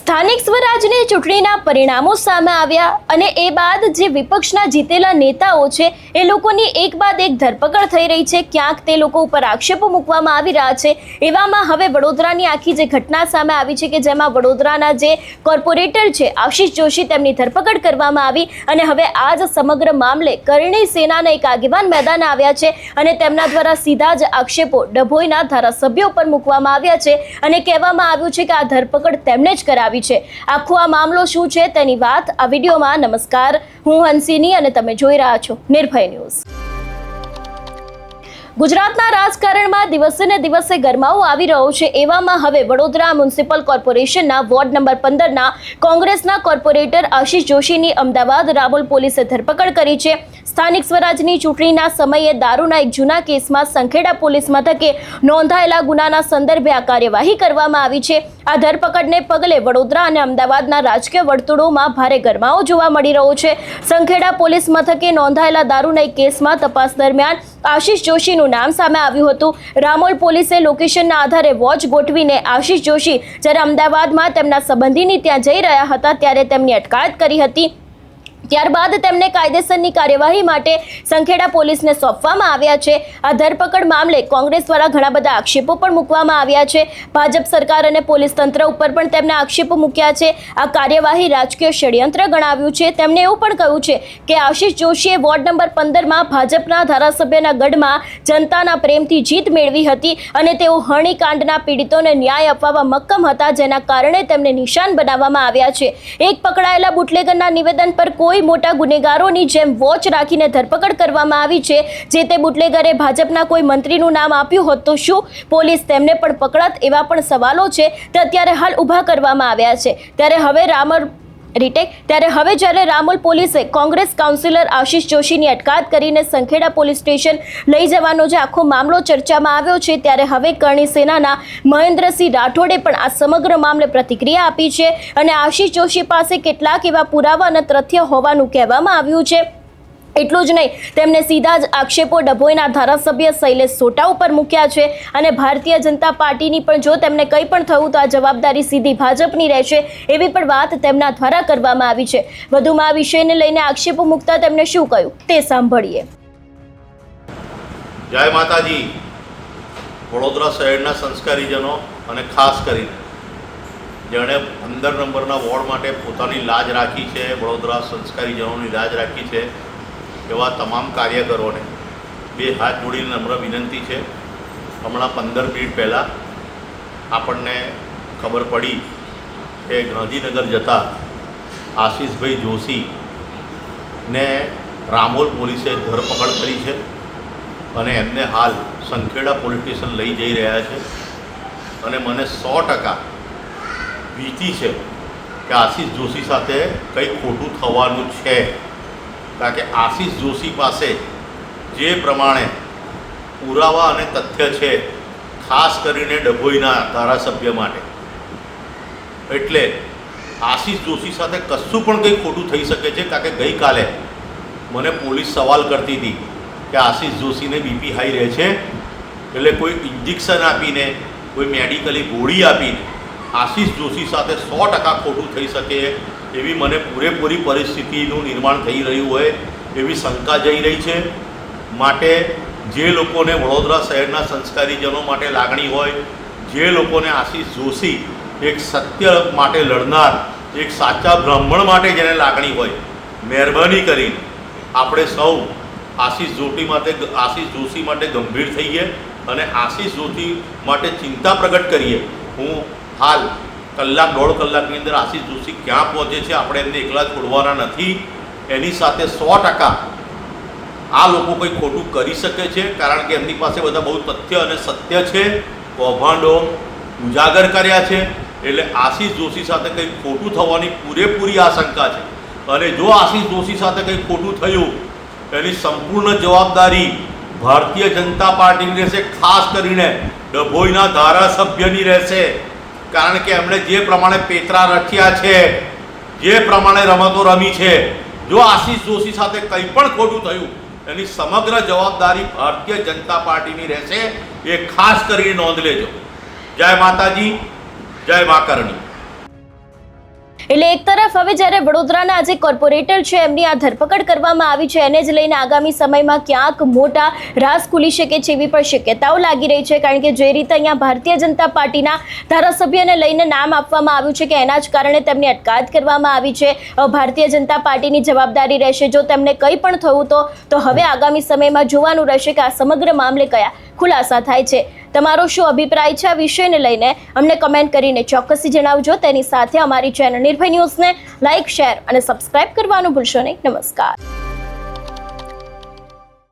સ્થાનિક સ્વરાજની ચૂંટણીના પરિણામો સામે આવ્યા અને એ બાદ જે વિપક્ષના જીતેલા નેતાઓ છે એ લોકોની એક બાદ એક ધરપકડ થઈ રહી છે. ક્યાંક તે લોકો ઉપર આક્ષેપો મૂકવામાં આવી રહ્યા છે. એવામાં હવે વડોદરાની આખી જે ઘટના સામે આવી છે કે જેમાં વડોદરાના જે કોર્પોરેટર છે આશિષ જોશી તેમની ધરપકડ કરવામાં આવી અને હવે આ જ સમગ્ર મામલે કરણી સેનાના એક આગેવાન મેદાને આવ્યા છે અને તેમના દ્વારા સીધા જ આક્ષેપો ડભોઈના ધારાસભ્યો પર મૂકવામાં આવ્યા છે અને કહેવામાં આવ્યું છે કે આ ધરપકડ તેમણે જ કરાવી છે. આખો આ મામલો શું છે તેની વાત આ વિડીયોમાં. નમસ્કાર, હું હંસિની અને તમે જોઈ રહ્યા છો નિર્ભય ન્યૂઝ. ગુજરાતના રાજકારણમાં દિવસે ને દિવસે ગરમાવો આવી રહ્યો છે. એવામાં હવે વડોદરા મ્યુનિસિપલ કોર્પોરેશનના વોર્ડ નંબર 15ના કોંગ્રેસના કોર્પોરેટર આશિષ જોશીની અમદાવાદ રામોલ પોલીસે ધરપકડ કરી છે. સ્થાનિક સ્વરાજની ચૂંટણીના સમયે દારૂના એક જૂના કેસમાં સંખેડા પોલીસ મથકે નોંધાયેલા ગુનાના સંદર્ભે આ કાર્યવાહી કરવામાં આવી છે. આ ધરપકડને પગલે વડોદરા અને અમદાવાદના રાજકીય વર્તુળોમાં ભારે ગરમાવો જોવા મળી રહ્યો છે. સંખેડા પોલીસ મથકે નોંધાયેલા દારૂના એક કેસમાં તપાસ દરમિયાન આશિષ જોશીનું નામ સામે આવ્યું હતું. રામોલ પોલીસે લોકેશનના આધારે વોચ ગોઠવીને આશિષ જોશી જ્યારે અમદાવાદમાં તેમના સંબંધીની ત્યાં જઈ રહ્યા હતા ત્યારે તેમની અટકાયત કરી હતી. ત્યારબાદ તેમને કાયદેસરની કાર્યવાહી માટે સંખેડા પોલીસને સોંપવામાં આવ્યા છે. આ ધરપકડ મામલે કોંગ્રેસ દ્વારા ઘણા બધા આક્ષેપો પણ મૂકવામાં આવ્યા છે. ભાજપ સરકાર અને પોલીસ તંત્ર ઉપર પણ તેમણે આક્ષેપો મૂક્યા છે. આ કાર્યવાહી રાજકીય ષડયંત્ર ગણાવ્યું છે. તેમણે એવું પણ કહ્યું છે કે આશિષ જોશીએ વોર્ડ નંબર 15માં ભાજપના ધારાસભ્યના ગઢમાં જનતાના પ્રેમથી જીત મેળવી હતી અને તેઓ હણીકાંડના પીડિતોને ન્યાય અપાવવા મક્કમ હતા, જેના કારણે તેમને નિશાન બનાવવામાં આવ્યા છે. એક પકડાયેલા બુટલેગરના નિવેદન પર કોઈ મોટા ગુનેગારોની જેમ વોચ રાખીને ધરપકડ કરવામાં આવી છે. જે તે બુટલેગરે ભાજપના કોઈ મંત્રીનું નામ આપ્યું હોત તો શું પોલીસ તેમને પણ પકડત? એવા પણ સવાલો છે તે અત્યારે હાલ ઊભા કરવામાં આવ્યા છે. ત્યારે હવે જ્યારે રામોલ પોલીસે કોંગ્રેસ કાઉન્સિલર આશિષ જોશીની અટકાયત કરીને સંખેડા પોલીસ સ્ટેશન લઈ જવાનો જે આખો મામલો ચર્ચામાં આવ્યો છે, ત્યારે હવે કરણી સેનાના મહેન્દ્રસિંહ રાઠોડે પણ આ સમગ્ર મામલે પ્રતિક્રિયા આપી છે અને આશિષ જોશી પાસે કેટલાક એવા પુરાવા અને તથ્ય હોવાનું કહેવામાં આવ્યું છે. એટલું જ નહીં, તેમને સીધા જ આક્ષેપો ડભોઈના ધારાસભ્ય શૈલેષ સોટા ઉપર મૂક્યા છે અને ભારતીય જનતા પાર્ટીની પણ જો તેમને કંઈ પણ થયું તો આ જવાબદારી સીધી ભાજપની રહેશે એવી પણ વાત તેમના દ્વારા કરવામાં આવી છે. વધુમાં આ વિષયને લઈને આક્ષેપો મૂકતા તેમણે શું કહ્યું તે સાંભળીએ. જય માતાજી. વડોદરા શહેરના સંસ્કારીજનો અને ખાસ કરીને જેણે 15 નંબરના વોર્ડ માટે પોતાની લાજ રાખી છે, વડોદરા સંસ્કારીજનોની લાજ રાખી છે, એવા તમામ કાર્યકરોને બે હાથ જોડીને નમ્ર વિનંતી છે. હમણાં 15 મિનિટ પહેલાં આપણને ખબર પડી કે ગાંધીનગર જતા આશિષભાઈ જોશીને રામોલ પોલીસે ધરપકડ કરી છે અને એમને હાલ સંખેડા પોલીસ સ્ટેશન લઈ જઈ રહ્યા છે. અને મને 100% ભીતિ છે કે આશિષ જોશી સાથે કંઈ ખોટું થવાનું છે, કારણ કે આશિષ જોશી પાસે જે પ્રમાણે પુરાવા અને તથ્ય છે, ખાસ કરીને ડભોઈના ધારાસભ્ય માટે, એટલે આશિષ જોશી સાથે કશું પણ કંઈ ખોટું થઈ શકે છે. કારણ કે ગઈકાલે મને પોલીસ સવાલ કરતી હતી કે આશિષ જોશીને બીપી હાઈ રહે છે, એટલે કોઈ ઇન્જેક્શન આપીને, કોઈ મેડિકલી ગોળી આપીને આશિષ જોશી સાથે 100% ખોટું થઈ શકે એવી મને પૂરેપૂરી પરિસ્થિતિનું નિર્માણ થઈ રહ્યું હોય એવી શંકા જઈ રહી છે. માટે જે લોકોને વડોદરા શહેરના સંસ્કારીજનો માટે લાગણી હોય, જે લોકોને આશિષ જોશી એક સત્ય માટે લડનાર, એક સાચા બ્રાહ્મણ માટે જેને લાગણી હોય, મહેરબાની કરીને આપણે સૌ આશિષ જોશી માટે ગંભીર થઈએ અને આશિષ જોશી માટે ચિંતા પ્રગટ કરીએ. હું હાલ કલાક 1.5 કલાકની અંદર આશિષ જોશી ક્યાં પહોંચે છે, આપણે એમને એકલા છોડવાના નથી. એની સાથે 100% આ લોકો કંઈ ખોટું કરી શકે છે, કારણ કે એમની પાસે બધા બહુ તથ્ય અને સત્ય છે, કૌભાંડો ઉજાગર કર્યા છે. એટલે આશિષ જોશી સાથે કંઈ ખોટું થવાની પૂરેપૂરી આશંકા છે. અને જો આશિષ જોશી સાથે કંઈ ખોટું થયું એની સંપૂર્ણ જવાબદારી ભારતીય જનતા પાર્ટીની રહેશે, ખાસ કરીને ડભોઈના ધારાસભ્યની રહેશે. કારણ કે એમણે જે પ્રમાણે પેતરા રચ્યા છે, જે પ્રમાણે રમતો રમી છે, જો આશિષ જોશી સાથે કંઈ પણ ખોટું થયું એની સમગ્ર જવાબદારી ભારતીય જનતા પાર્ટીની રહેશે. એ ખાસ કરીને નોંધ લેજો. જય માતાજી, જય મા કરણી. એટલે એક તરફ હવે જ્યારે વડોદરાના આજે કોર્પોરેટર છે એમની આ ધરપકડ કરવામાં આવી છે, એને જ લઈને આગામી સમયમાં ક્યાંક મોટા રાઝ ખુલી શકે છે એવી પણ શક્યતાઓ લાગી રહી છે. કારણ કે જે રીતે અહીંયા ભારતીય જનતા પાર્ટીના ધારાસભ્યને લઈને નામ આપવામાં આવ્યું છે કે એના જ કારણે તેમની અટકાયત કરવામાં આવી છે. ભારતીય જનતા પાર્ટીની જવાબદારી રહેશે જો તેમને કંઈ પણ થયું તો હવે આગામી સમયમાં જોવાનું રહેશે કે આ સમગ્ર મામલે કયા ખુલાસા થાય છે. તમારો શું અભિપ્રાય છે આ વિષયને લઈને અમને કમેન્ટ કરીને ચોક્કસથી જણાવજો. તેની સાથે અમારી ચેનલ નિર્ભય ન્યૂઝને લાઇક, શેર અને સબસ્ક્રાઇબ કરવાનું ભૂલશો નહીં. નમસ્કાર.